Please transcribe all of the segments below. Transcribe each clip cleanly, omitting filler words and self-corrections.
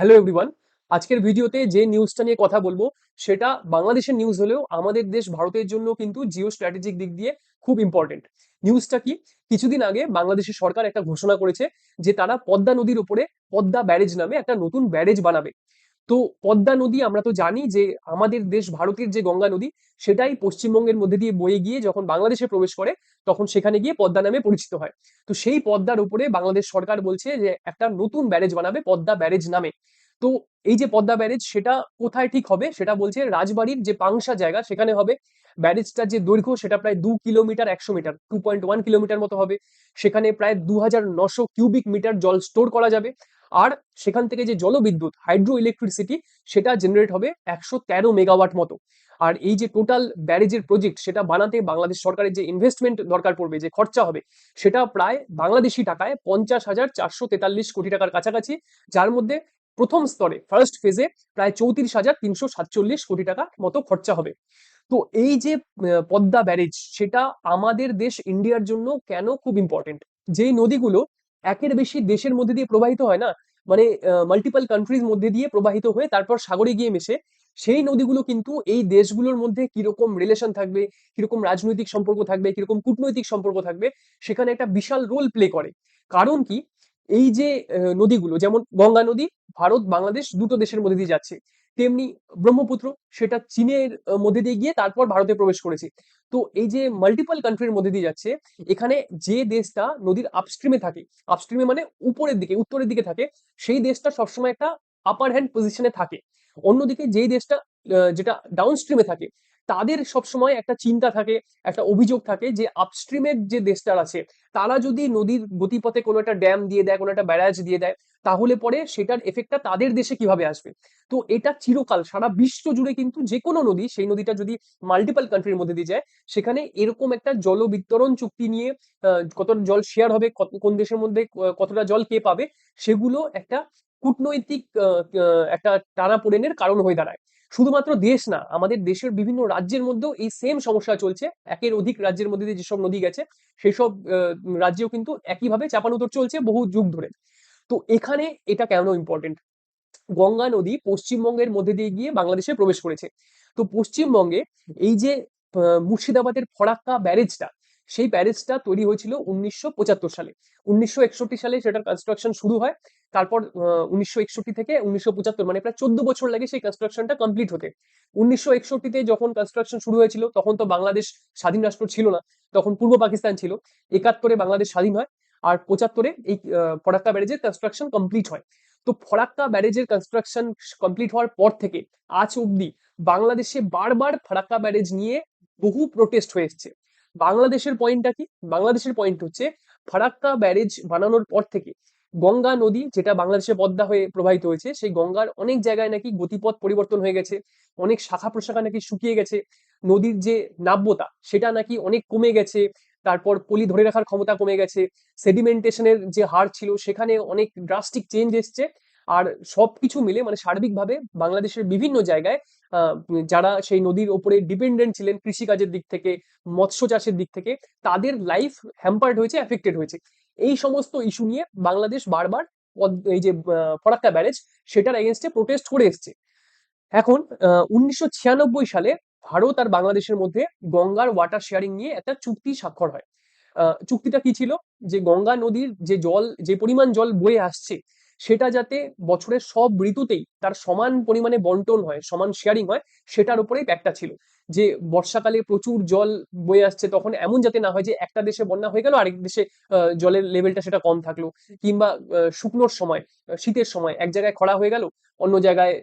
Hello everyone. আজকের ভিডিওতে যে নিউজটা নিয়ে কথা বলবো সেটা বাংলাদেশের নিউজ হলেও আমাদের দেশ ভারতের জন্য কিন্তু জিও স্ট্র্যাটেজিক দিক দিয়ে খুব ইম্পর্টেন্ট। নিউজটা কি? কিছুদিন আগে বাংলাদেশের সরকার একটা ঘোষণা করেছে যে তারা পদ্মা নদীর উপরে পদ্মা ব্যারেজ নামে একটা নতুন ব্যারেজ বানাবে। তো পদ্মা নদী আমরা তো জানি যে আমাদের দেশ ভারতের যে গঙ্গা নদী সেটাই পশ্চিমবঙ্গের মধ্যে দিয়ে বয়ে গিয়ে যখন বাংলাদেশে প্রবেশ করে তখন সেখানে গিয়ে পদ্মা নামে পরিচিত হয়। তো সেই পদ্মার উপরে বাংলাদেশ সরকার বলছে যে একটা নতুন ব্যারেজ বানাবে পদ্মা ব্যারেজ নামে। তো এই যে পদ্মা ব্যারেজ সেটা কোথায় ঠিক হবে সেটা বলছে রাজবাড়ির যে পাংশা জায়গা সেখানে হবে। ব্যারেজটার যে দৈর্ঘ্য সেটা প্রায় 2 কিলোমিটার 100 মিটার 2.1 কিলোমিটার মতো হবে। সেখানে প্রায় 2900 কিউবিক মিটার জল স্টোর করা যাবে। আর সেখান থেকে যে জলবিদ্যুৎ হাইড্রো ইলেকট্রিসিটি সেটা জেনারেট হবে 113 মেগাওয়াট মতো। আর এই যে টোটাল ব্যারেজের প্রজেক্ট সেটা বানাতে বাংলাদেশ সরকারের যে ইনভেস্টমেন্ট দরকার পড়বে, যে খরচা হবে, সেটা প্রায় বাংলাদেশি টাকায় 50,443 কোটি টাকার কাছাকাছি। যার মধ্যে প্রথম স্তরে ফার্স্ট ফেজে প্রায় 34,347 কোটি টাকা মতো খরচা হবে। তো এই যে পদ্মা ব্যারেজ সেটা আমাদের দেশ ইন্ডিয়ার জন্য কেন খুব ইম্পর্টেন্ট? যেই নদীগুলো একের বেশি দেশের মধ্যে দিয়ে প্রবাহিত হয় না, মানে মাল্টিপল কান্ট্রিজ মধ্যে দিয়ে প্রবাহিত হয়ে তারপর সাগরে গিয়ে মেশে, সেই নদীগুলো কিন্তু এই দেশগুলোর মধ্যে কিরকম রিলেশন থাকবে, কিরকম রাজনৈতিক সম্পর্ক থাকবে, কিরকম কূটনৈতিক সম্পর্ক থাকবে, সেখানে একটা বিশাল রোল প্লে করে। কারণ কি? এই যে নদীগুলো যেমন গঙ্গা নদী ভারত বাংলাদেশ দুটো দেশের মধ্যে দিয়ে যাচ্ছে, তেমনি ব্রহ্মপুত্র সেটা চীনের মধ্যে দিয়ে গিয়ে তারপর ভারতে প্রবেশ করেছে। তো এই যে মাল্টিপল কান্ট্রির মধ্যে দিয়ে যাচ্ছে, এখানে যে দেশটা নদীর আপস্ট্রিমে থাকে, আপস্ট্রিমে মানে উপরের দিকে উত্তরের দিকে থাকে, সেই দেশটা সবসময় একটা আপার হ্যান্ড পজিশনে থাকে। অন্যদিকে যেই দেশটা যেটা ডাউনস্ট্রিমে থাকে, তাদের সবসময় একটা চিন্তা থাকে, একটা অভিযোগ থাকে যে আপস্ট্রিমের যে দেশটার আছে তারা যদি নদীর গতিপথে কোনো একটা ড্যাম দিয়ে দেয়, কোনো একটা ব্যারাজ দিয়ে দেয়, তাহলে পরে সেটার এফেক্টটা তাদের দেশে কিভাবে আসবে। তো এটা চিরকাল সারা বিশ্ব জুড়ে কিন্তু যে কোনো নদী, সেই নদীটা যদি মাল্টিপল কান্ট্রির মধ্যে দিয়ে যায়, সেখানে এরকম একটা জল বিতরণ চুক্তি নিয়ে কত জল শেয়ার হবে, কোন দেশের মধ্যে কতটা জল কে পাবে, সেগুলো একটা কূটনৈতিক একটা টানাপোড়েনের কারণ হয়ে দাঁড়ায়। শুধুমাত্র দেশ না, আমাদের দেশের বিভিন্ন রাজ্যের মধ্যেও এই সেম সমস্যা চলছে। একের অধিক রাজ্যের মধ্যে দিয়ে যেসব নদী গেছে সেসব রাজ্যেও কিন্তু একইভাবে চাপানোতর চলছে বহু যুগ ধরে। তো এখানে এটা কেন ইম্পর্টেন্ট? গঙ্গা নদী পশ্চিমবঙ্গের মধ্যে দিয়ে গিয়ে বাংলাদেশে প্রবেশ করেছে। তো পশ্চিমবঙ্গে এই যে মুর্শিদাবাদের ফরাক্কা ব্যারেজটা, সেই ব্যারেজটা তৈরি হয়েছিল 1975 সালে। 1961 সালে সেটার কনস্ট্রাকশন শুরু হয়। তারপর 1961 থেকে 1975 মানে প্রায় 14 বছর লাগে সেই কনস্ট্রাকশনটা কমপ্লিট হতে। 1961-তে যখন কনস্ট্রাকশন শুরু হয়েছিল তখন তো বাংলাদেশ স্বাধীন রাষ্ট্র ছিল না, তখন পূর্ব পাকিস্তান ছিল। 71-এ বাংলাদেশ স্বাধীন হয়, আর 75-এ এই ফরাক্কা ব্যারেজের কনস্ট্রাকশন কমপ্লিট হয়। তো ফরাক্কা ব্যারেজের কনস্ট্রাকশন কমপ্লিট হওয়ার পর থেকে আজ অব্দি বাংলাদেশে বারবার ফারাক্কা ব্যারেজ নিয়ে বহু প্রোটেস্ট হয়ে এসছে। বাংলাদেশের পয়েন্টটা কি? বাংলাদেশের পয়েন্ট হচ্ছে ফারাক্কা ব্যারেজ বানানোর পর থেকে গঙ্গা নদী, যেটা বাংলাদেশে পদ্মা হয়ে প্রবাহিত হয়েছে, সেই গঙ্গার অনেক জায়গায় নাকি গতিপথ পরিবর্তন হয়ে গেছে, অনেক শাখা প্রশাখা নাকি শুকিয়ে গেছে, নদীর যে নাব্যতা সেটা নাকি অনেক কমে গেছে, তারপর পলি ধরে রাখার ক্ষমতা কমে গেছে, সেডিমেন্টেশনের যে হার ছিল সেখানে অনেক ড্রাস্টিক চেঞ্জ এসছে। আর সবকিছু মিলে মানে সার্বিকভাবে বাংলাদেশের বিভিন্ন জায়গায় যারা সেই নদীর ওপরে ডিপেন্ডেন্ট ছিলেন কৃষিকাজের দিক থেকে, মৎস্য চাষের দিক থেকে, তাদের লাইফ হ্যাম্পার্ড হয়েছে, এফেক্টেড হয়েছে। এই সমস্ত ইস্যু নিয়ে বাংলাদেশ বারবার এই যে ফরাক্কা ব্যারেজ সেটার এগেনস্টে প্রোটেস্ট করে এসছে। এখন 1996 সালে ভারত আর বাংলাদেশের মধ্যে গঙ্গার ওয়াটার শেয়ারিং নিয়ে একটা চুক্তি স্বাক্ষর হয়। চুক্তিটা কি ছিল? যে গঙ্গা নদীর যে জল, যে পরিমাণ জল বয়ে আসছে, সেটা যাতে বছরের সব ঋতুতেই তার সমান পরিমাণে বন্টন হয়, সমান শেয়ারিং হয়, সেটার উপরেই প্যাকটা ছিল। যে বর্ষাকালে প্রচুর জল বয়ে আসছে তখন এমন যাতে না হয় যে একটা দেশে বন্যা হয়ে গেল আরেক দেশে জলের লেভেলটা সেটা কম থাকলো, কিংবা শুকনোর সময়, শীতের সময় এক জায়গায় খরা হয়ে গেল, অন্য জায়গায়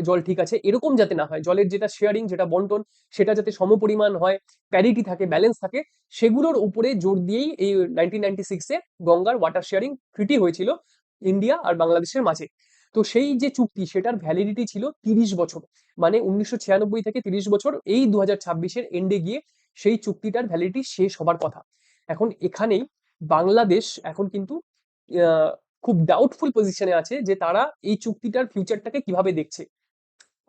জল ঠিক আছে, এরকম যাতে না হয়। জলের যেটা শেয়ারিং, যেটা বন্টন, সেটা যাতে সমপরিমাণ হয়, প্যারিটি থাকে, ব্যালেন্স থাকে, সেগুলোর উপরে জোর দিয়েই এই 1996-এ গঙ্গার ওয়াটার শেয়ারিং ট্রিটি হয়েছিল ইন্ডিয়া আর বাংলাদেশের মাঝে। তো সেই যে চুক্তি সেটার ভ্যালিডিটি ছিল 30 বছর। মানে 1996 থেকে 30 বছর, এই 2026-এর এন্ডে গিয়ে সেই চুক্তিটার ভ্যালিডিটি শেষ হবার কথা। এখন এখানেই বাংলাদেশ এখন কিন্তু আহ, খুব ডাউটফুল পজিশনে আছে যে তারা এই চুক্তিটার ফিউচারটাকে কিভাবে দেখছে।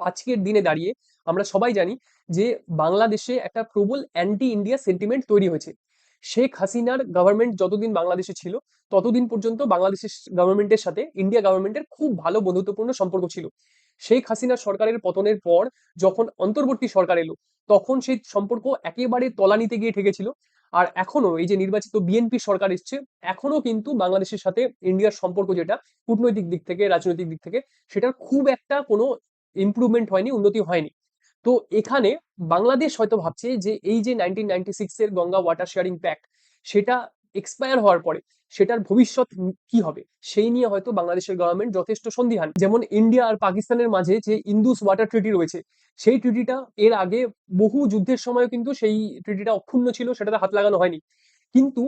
আজকের দিনে দাঁড়িয়ে আমরা সবাই জানি যে বাংলাদেশে একটা প্রবল অ্যান্টি ইন্ডিয়া সেন্টিমেন্ট তৈরি হয়েছে। শেখ হাসিনার গভর্নমেন্ট যতদিন বাংলাদেশে ছিল ততদিন পর্যন্ত বাংলাদেশের গভর্নমেন্টের সাথে ইন্ডিয়া গভর্নমেন্টের খুব ভালো বন্ধুত্বপূর্ণ সম্পর্ক ছিল। শেখ হাসিনা সরকারের পতনের পর যখন অন্তর্বর্তী সরকার এলো, তখন সেই সম্পর্ক একেবারে তলানিতে গিয়ে ঠেকেছিল। আর এখনো এই যে নির্বাচিত বিএনপি সরকার এসছে, এখনো কিন্তু বাংলাদেশের সাথে ইন্ডিয়ার সম্পর্ক যেটা কূটনৈতিক দিক থেকে, রাজনৈতিক দিক থেকে, সেটার খুব একটা কোনো ইমপ্রুভমেন্ট হয়নি, উন্নতি হয়নি। তো এখানে বাংলাদেশ হয়তো ভাবছে যে এই যে 1996 এর গঙ্গা ওয়াটার শেয়ারিং প্যাক্ট, সেটা এক্সপায়ার হওয়ার পরে সেটার ভবিষ্যৎ কি হবে সেই নিয়ে হয়তো বাংলাদেশের গভর্নমেন্ট যথেষ্ট সন্দিহান। যেমন ইন্ডিয়া আর পাকিস্তানের মাঝে যে ইন্দুস ওয়াটার ট্রিটি রয়েছে, সেই ট্রিটিটা এর আগে বহু যুদ্ধের সময় কিন্তু সেই ট্রিটিটা অক্ষুণ্ণ ছিল, সেটাতে হাত লাগানো হয়নি। কিন্তু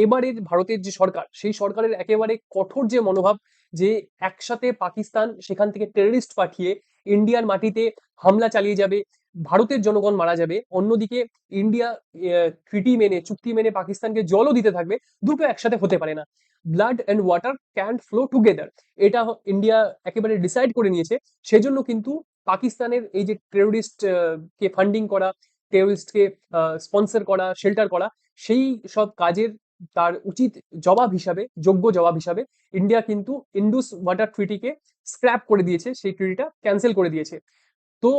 এবারের ভারতের যে সরকার, সেই সরকারের একেবারে কঠোর যে মনোভাব, যে একসাথে পাকিস্তান সেখান থেকে টেররিস্ট পাঠিয়ে ইন্ডিয়ার মাটিতে হামলা চালিয়ে যাবে, ভারতের জনগণ মারা যাবে, অন্যদিকে ইন্ডিয়া ট্রিটি মেনে, চুক্তি মেনে পাকিস্তানকে জলও দিতে থাকবে, দুটো একসাথে হতে পারে না। Blood and water can't flow together, এটা ইন্ডিয়া একেবারে ডিসাইড করে নিয়েছে। সেজন্য কিন্তু পাকিস্তানের এই যে টেরোরিস্ট কে ফান্ডিং করা, টেরোরিস্টকে স্পন্সর করা, শেল্টার করা, সেই সব কাজের তার উচিত জবাব হিসাবে, যোগ্য জবাব হিসাবে ইন্ডিয়া কিন্তু ইন্ডুস ওয়াটার ট্রিটিকে স্ক্র্যাপ করে দিয়েছে, সেই ট্রিটিটা ক্যান্সেল করে দিয়েছে। তো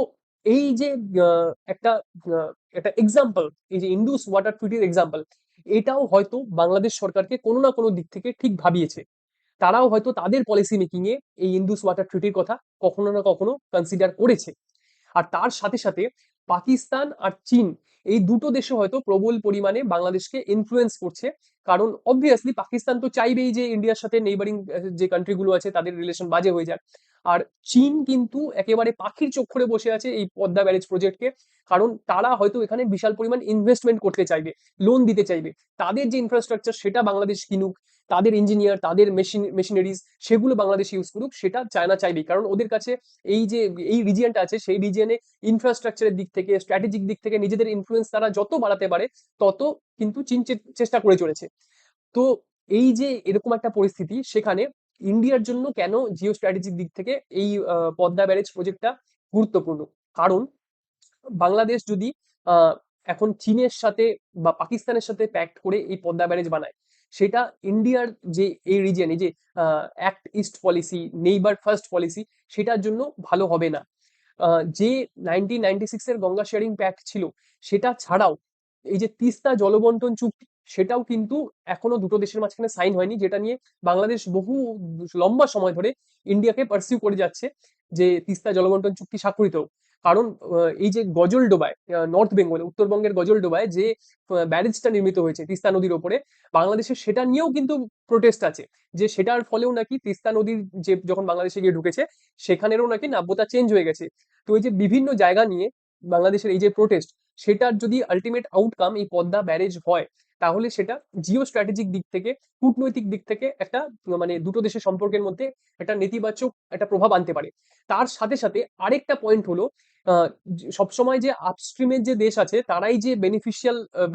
এই যে একটা একটা এক্সাম্পল, এই যে ইন্ডুস ওয়াটার ট্রিটির এক্সাম্পল, এটাও হয়তো বাংলাদেশ সরকারকে কোনো না কোনো দিক থেকে ঠিক ভাবিয়েছে। তারাও হয়তো তাদের পলিসি মেকিং এ এই ইন্দুস ওয়াটার ট্রিটির কথা কখনো না কখনো কনসিডার করেছে। আর তার সাথে সাথে পাকিস্তান আর চীন, এই দুটো দেশে হয়তো প্রবল পরিমাণে বাংলাদেশকে ইনফ্লুয়েন্স করছে। কারণ অবভিয়াসলি পাকিস্তান তো চাইবেই যে ইন্ডিয়ার সাথে নেইবারিং যে কান্ট্রিগুলো আছে তাদের রিলেশন বাজে হয়ে যাক। আর চীন কিন্তু একেবারে পাখির চোখ করে বসে আছে এই পদ্মা ব্যারেজ প্রজেক্টকে। কারণ তারা হয়তো এখানে বিশাল পরিমাণ ইনভেস্টমেন্ট করতে চাইবে, লোন দিতে চাইবে, তাদের যে ইনফ্রাস্ট্রাকচার সেটা বাংলাদেশ কিনুক, তাদের ইঞ্জিনিয়ার, তাদের মেশিনারিজ সেগুলো বাংলাদেশ ইউজ করুক, সেটা চায়না চাইবেই। কারণ ওদের কাছে এই যে এই রিজিয়নটা আছে, সেই রিজিয়নে ইনফ্রাস্ট্রাকচারের দিক থেকে, স্ট্র্যাটেজিক দিক থেকে নিজেদের ইনফ্লুয়েন্স তারা যত বাড়াতে পারে, তত কিন্তু চীন চেষ্টা করে চলেছে। তো এই যে এরকম একটা পরিস্থিতি, সেখানে ইন্ডিয়ার জন্য কেন জিও স্ট্র্যাটেজিক দিক থেকে এই পদ্মা ব্যারেজ প্রজেক্টটা গুরুত্বপূর্ণ? কারণ বাংলাদেশ যদি আহ, এখন চীনের সাথে বা পাকিস্তানের সাথে প্যাক্ট করে এই পদ্মা ব্যারেজ বানায়, সেটা ইন্ডিয়ার যে এই রিজিয়ন, এই যে act east policy, neighbour first policy, সেটার জন্য ভালো হবে না। যে 1996 এর গঙ্গা শেয়ারিং প্যাক্ট ছিল, সেটা ছাড়াও এই যে তিস্তা জলবন্টন চুক্তি, সেটাও কিন্তু এখনো দুটো দেশের মাঝখানে সাইন হয়নি, যেটা নিয়ে বাংলাদেশ বহু লম্বা সময় ধরে ইন্ডিয়াকে পার্সিউ করে যাচ্ছে যে তিস্তা জলবন্টন চুক্তি স্বাক্ষরিত হোক। কারণ এই যে গজলডোবায়, নর্থ বেঙ্গলে, উত্তরবঙ্গের গজলডোবায় যে ব্যারেজটা নির্মিত হয়েছে তিস্তা নদীর ওপরে, বাংলাদেশের সেটা নিয়েও কিন্তু প্রোটেস্ট আছে, যে সেটার ফলেও নাকি তিস্তা নদীর যে যখন বাংলাদেশে গিয়ে ঢুকেছে, সেখানেরও নাকি নাব্যতা চেঞ্জ হয়ে গেছে। তো এই যে বিভিন্ন জায়গা নিয়ে বাংলাদেশের এই যে প্রোটেস্ট, সেটার যদি আলটিমেট আউটকাম এই পদ্মা ব্যারেজ হয়, তাহলে সেটা জিও স্ট্র্যাটেজিক দিক থেকে, কূটনৈতিক দিক থেকে একটা মানে দুটো দেশের সম্পর্কের মধ্যে একটা নেতিবাচক একটা প্রভাব আনতে পারে। তার সাথে সাথে আরেকটা পয়েন্ট হলো, সবসময় যে আপস্ট্রিমের যে দেশ আছে তারাই যে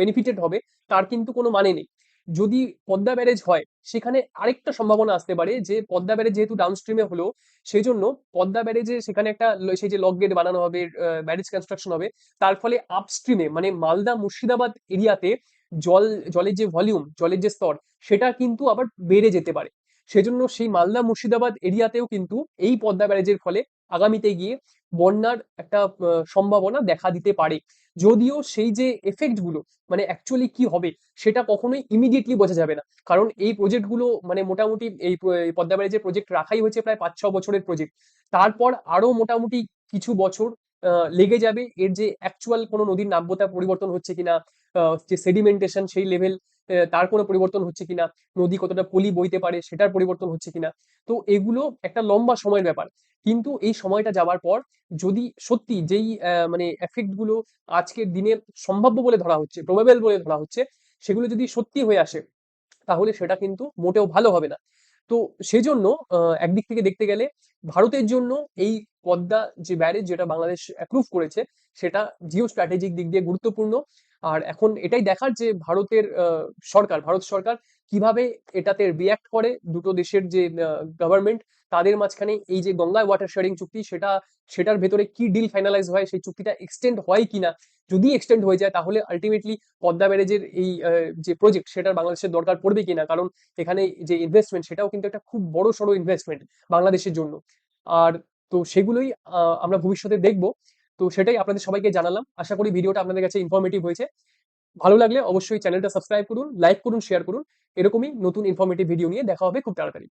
বেনিফিটেড হবে, তার কিন্তু কোনো মানে নেই। যদি পদ্মা ব্যারেজ হয়, সেখানে আরেকটা সম্ভাবনা আসতে পারে যে পদ্মা ব্যারেজ যেহেতু ডাউনস্ট্রিমে হলো, সেই জন্য পদ্মা ব্যারেজে সেখানে একটা সেই যে লক গেট বানানো হবে, ব্যারেজ কনস্ট্রাকশন হবে, তার ফলে আপস্ট্রিমে মানে মালদা মুর্শিদাবাদ এরিয়াতে জল, জলের যে ভলিউম, জলের যে স্তর, সেটা কিন্তু আবার বেড়ে যেতে পারে। সেজন্য সেই মালদা মুর্শিদাবাদ এরিয়াতেও কিন্তু এই পদ্মা ব্যারেজের ফলে আগামীতে গিয়ে বন্যার একটা সম্ভাবনা দেখা দিতে পারে। যদিও সেই যে এফেক্ট গুলো মানে অ্যাকচুয়ালি কি হবে, সেটা কখনোই ইমিডিয়েটলি বোঝা যাবে না। কারণ এই প্রজেক্ট গুলো মানে মোটামুটি এই পদ্মা ব্যারেজের প্রজেক্ট রাখাই হয়েছে প্রায় 5-6 বছরের প্রজেক্ট। তারপর আরো মোটামুটি কিছু বছর লেগে যাবে এর যে অ্যাকচুয়াল কোনো নদীর নাব্যতা পরিবর্তন হচ্ছে কিনা, যে সেডিমেন্টেশন সেই লেভেল তার কোনো পরিবর্তন হচ্ছে কিনা, নদী কতটা পলি বইতে পারে সেটার পরিবর্তন হচ্ছে কিনা। তো এগুলো একটা লম্বা সময়ের ব্যাপার। কিন্তু এই সময়টা যাবার পর যদি সত্যি যেই মানে এফেক্ট গুলো আজকের দিনে সম্ভাব্য বলে ধরা হচ্ছে, প্রবাবল বলে ধরা হচ্ছে, সেগুলো যদি সত্যি হয়ে আসে, তাহলে সেটা কিন্তু মোটেও ভালো হবে না। তো সেজন্য একদিক থেকে দেখতে গেলে ভারতের জন্য এই পদ্মা যে ব্যারেজ যেটা বাংলাদেশ অ্যাপ্রুভ করেছে, সেটা জিও স্ট্র্যাটেজিক দিক দিয়ে গুরুত্বপূর্ণ। আর এখন এটাই দেখার যে ভারতের ভারত সরকার কিভাবে এটাতে রিয়াক্ট করে, দুটো দেশের যে গভর্নমেন্ট তাদের মাঝখানে এই যে গঙ্গায় ওয়াটার শেয়ারিং চুক্তি, সেটার ভেতরে কি ডিল ফাইনালাইজ হয়, সেই চুক্তিটা এক্সটেন্ড হয় কিনা। যদি এক্সটেন্ড হয়ে যায় তাহলে আলটিমেটলি পদ্মা ব্যারেজের এই যে প্রজেক্ট, সেটার বাংলাদেশের দরকার পড়বে কিনা, কারণ এখানে যে ইনভেস্টমেন্ট সেটাও কিন্তু একটা খুব বড় সড়ো ইনভেস্টমেন্ট বাংলাদেশের জন্য। আর তো সেগুলোই আমরা ভবিষ্যতে দেখব। তো সেটাই আপনাদের সবাইকে জানালাম। আশা করি ভিডিওটা আপনাদের কাছে ইনফরমেটিভ হয়েছে। ভালো লাগলে অবশ্যই চ্যানেলটা সাবস্ক্রাইব করুন, লাইক করুন, শেয়ার করুন। এরকমই নতুন ইনফরমেটিভ ভিডিও নিয়ে দেখা হবে খুব তাড়াতাড়ি।